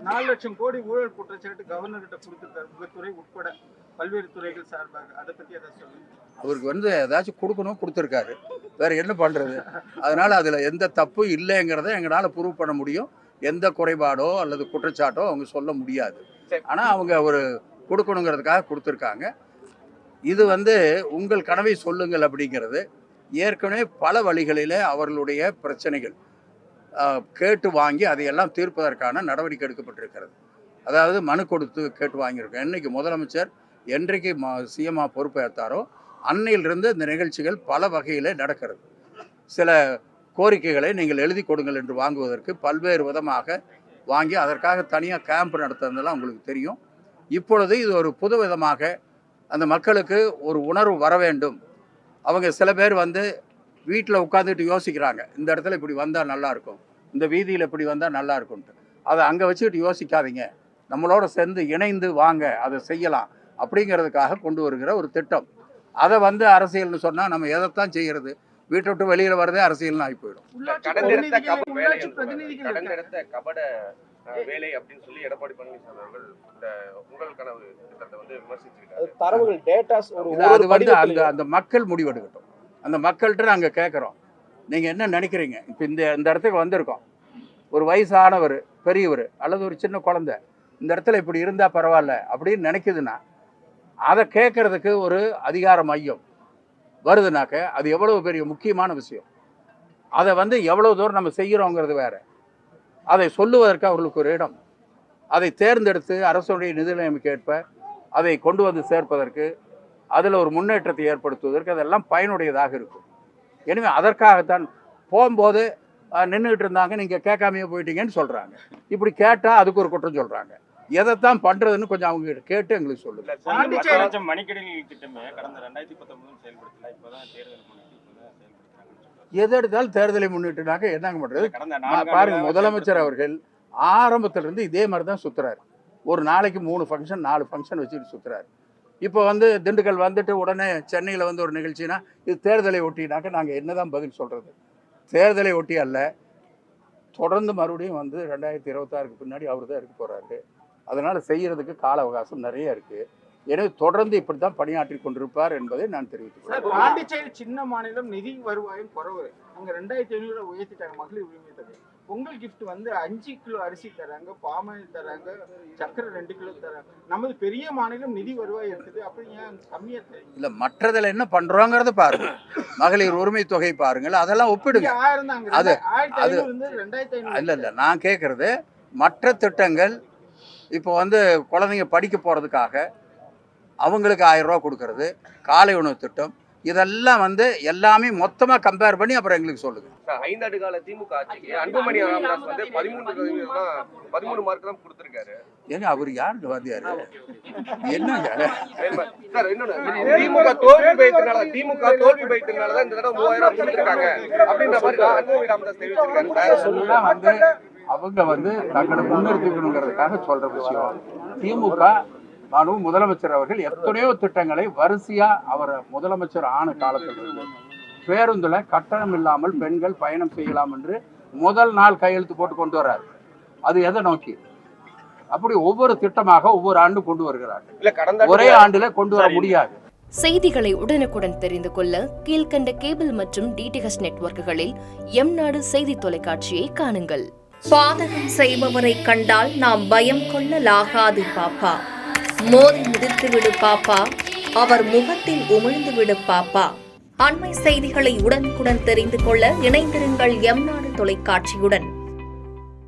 4 லட்சம் கோடி ஊழல் குற்றச்சாட்டு கவர்னர் கிட்ட கொடுத்திருக்காரு, உங்க துறை உட்பட பல்வேறு துறைகள் சார்பாக. அதை பத்தி ஏதாவது சொல்லுங்க. அவருக்கு ஏதாச்சும் கொடுக்கணும், கொடுத்துருக்காரு. வேற என்ன பண்றது? அதனால அதுல எந்த தப்பும் இல்லைங்கிறத எங்களால் ப்ரூவ் பண்ண முடியும். எந்த குறைபாடோ அல்லது குற்றச்சாட்டோ அவங்க சொல்ல முடியாது. ஆனா அவங்க ஒரு கொடுக்கணுங்கிறதுக்காக கொடுத்துருக்காங்க. இது உங்கள் கனவை சொல்லுங்கள் அப்படிங்கிறது ஏற்கனவே பல வழிகளில் அவர்களுடைய பிரச்சனைகள் கேட்டு வாங்கி அதையெல்லாம் தீர்ப்பதற்கான நடவடிக்கை எடுக்கப்பட்டிருக்கிறது. அதாவது மனு கொடுத்து கேட்டு வாங்கியிருக்கோம். என்னைக்கு முதலமைச்சர் என்றைக்கு சிஎம்ஆ பொறுப்பேற்றாரோ அன்னையிலிருந்து இந்த நிகழ்ச்சிகள் பல வகையில் நடக்கிறது. சில கோரிக்கைகளை நீங்கள் எழுதி கொடுங்கள் என்று வாங்குவதற்கு பல்வேறு விதமாக வாங்கி அதற்காக தனியாக கேம்ப் நடத்துறதெல்லாம் உங்களுக்கு தெரியும். இப்பொழுது இது ஒரு புது விதமாக அந்த மக்களுக்கு ஒரு உணர்வு வர வேண்டும். அவங்க சில பேர் வீட்டில் உட்காந்துட்டு யோசிக்கிறாங்க, இந்த இடத்துல இப்படி வந்தால் நல்லாயிருக்கும், இந்த வீதியில் இப்படி வந்தால் நல்லா இருக்கும்ட்டு. அதை அங்கே வச்சுக்கிட்டு யோசிக்காதீங்க, நம்மளோட சேர்ந்து இணைந்து வாங்க, அதை செய்யலாம் அப்படிங்கிறதுக்காக கொண்டு வருகிற ஒரு திட்டம். அதை அரசியல்னு சொன்னால் நம்ம எதைத்தான் செய்கிறது? வீட்டை விட்டு வெளியில் வரதே அரசியல்னு ஆகி போயிடும். வேலை அப்படின்னு சொல்லி எடப்பாடி பழனிசாமி அவர்கள் இந்த உங்கள் கனவு திட்டத்தை விமர்சிச்சிருக்காரு. தரவுகள் டேட்டாஸ் அது அந்த மக்கள் முடிவெடுக்கட்டும். அந்த மக்கள்கிட்ட நாங்கள் கேட்குறோம், நீங்கள் என்ன நினைக்கிறீங்க? இப்போ இந்த இடத்துக்கு வந்திருக்கோம், ஒரு வயசானவர், பெரியவர் அல்லது ஒரு சின்ன குழந்தை இந்த இடத்துல இப்படி இருந்தால் பரவாயில்ல அப்படின்னு நினைக்குதுன்னா அதை கேட்கறதுக்கு ஒரு அதிகார மையம் வருதுனாக்க அது எவ்வளவு பெரிய முக்கியமான விஷயம். அதை எவ்வளோ தூரம் நம்ம செய்கிறோங்கிறது வேற. அதை சொல்லுவதற்கு அவர்களுக்கு ஒரு இடம், அதை தேர்ந்தெடுத்து அரசுடைய நிதி நிலைமைக்கு ஏற்ப அதை கொண்டு சேர்ப்பதற்கு, அதில் ஒரு முன்னேற்றத்தை ஏற்படுத்துவதற்கு அதெல்லாம் பயனுடையதாக இருக்கும். எனவே அதற்காகத்தான் போகும்போது நின்றுக்கிட்டு இருந்தாங்க, நீங்கள் கேட்காமையே போயிட்டீங்கன்னு சொல்கிறாங்க. இப்படி கேட்டால் அதுக்கு ஒரு குற்றம் சொல்கிறாங்க. எதைத்தான் பண்ணுறதுன்னு கொஞ்சம் அவங்க கேட்டு எங்களுக்கு சொல்லுங்கள். மணிக்கடிகள் திட்டமே கடந்த 2019 செயல்படுத்தல, இப்போதான் தேர்தல் எது எடுத்தாலும் தேர்தலை முன்னிட்டுனாக்க என்னங்க பண்ணுறது? பாருங்க, முதலமைச்சர் அவர்கள் ஆரம்பத்திலிருந்து இதே மாதிரி தான் சுற்றுறாரு. ஒரு நாளைக்கு 3 ஃபங்க்ஷன் 4 ஃபங்க்ஷன் வச்சுட்டு சுற்றுறாரு. இப்போ திண்டுக்கல் உடனே சென்னையில் ஒரு நிகழ்ச்சினா இது தேர்தலை ஒட்டினாக்க நாங்கள் என்ன தான் பதில் சொல்கிறது? தேர்தலை ஒட்டி அல்ல, தொடர்ந்து மறுபடியும் 2026க்கு பின்னாடி அவர் தான் இருக்க போகிறாரு. அதனால் செய்கிறதுக்கு கால அவகாசம் நிறைய இருக்குது. எனவே தொடர்ந்து இப்படி தான் பணியாற்றி கொண்டிருப்பார் என்பதை நான் தெரிவித்துக்கிறேன். பாண்டிச்சேரி சின்ன மாநிலம், நிதி வருவாயும் குறைவு. அங்கே 2500 உயர்த்திட்டாங்க மகளிர் உரிமை தொகை. பொங்கல் கிஃப்ட் 5 கிலோ அரிசி தராங்க, பாமாயில் தராங்க, சக்கரை 2 கிலோ தராங்க. நமது பெரிய மாநிலம் நிதி வருவாய் இருக்குது, அப்படி ஏன் கம்மியா தெரியும்? இல்லை, மற்றதில் என்ன பண்ணுறோங்கிறத பாருங்க. மகளிர் உரிமை தொகை பாருங்கள், அதெல்லாம் ஒப்பிடுங்க. அது அது இல்லை, நான் கேட்குறது மற்ற திட்டங்கள். இப்போ குழந்தைங்க படிக்க போகிறதுக்காக அவங்களுக்கு 1000 ரூபா கொடுக்கறது, காலை உணவு திட்டம், இதெல்லாம் எல்லாமே மொத்தமாக கம்பேர் பண்ணி அப்புறம் எங்களுக்கு சொல்லுங்க. 5 ஆண்டு கால திமுக ஆட்சிக்கு அன்புமணி ராமதாஸ் 13 மார்க் தான் கொடுத்திருக்காரு. ஏங்க அவர் யாருக்கு வாதியாரு? என்னங்க சார், திமுக தோல்வி பயத்தினால தான் இந்த தடவை 3000 கொடுத்திருக்காங்க அப்படின்ற மாதிரி அன்புமணி ராமதாஸ் தெரிவிச்சிருக்காரு. அவங்க தங்களை முன்னிறுத்திக்கணுங்கிறதுக்காக சொல்ற விஷயம். திமுக முதலமைச்சர் அவர்கள் எத்தனையோ திட்டங்களை வரிசையா அவர் முதலமைச்சர் ஆன காலத்தில் பேருந்துல கட்டணம் இல்லாமல் பெண்கள் பயணம் செய்யலாம் என்று முதல் நாள் கையெழுத்து போட்டு கொண்டு வர்றாரு. அது எதை நோக்கி? அப்படி ஒவ்வொரு திட்டமாக ஒவ்வொரு ஆண்டு கொண்டு வருகிறார்கள். ஒரே ஆண்டுல கொண்டு வர முடியாது. செய்திகளை உடனுக்குடன் தெரிந்து கொள்ள கீழ்கண்ட கேபிள் மற்றும் டிடிஎச் நெட்வொர்க்குகளில் எம்நாடு செய்தி தொலைக்காட்சியை காணுங்கள். பாதகம் செய்பவரை கண்டால் நாம் பயம் கொள்ளலாகாது பாப்பா. மோதி மிதித்து விடு பாப்பா, அவர் முகத்தில் உமிழ்ந்து விடு பாப்பா. அண்மை செய்திகளை உடனுக்குடன் தெரிந்து கொள்ள இணைந்திருங்கள் எம்நாடு தொலைக்காட்சியுடன்.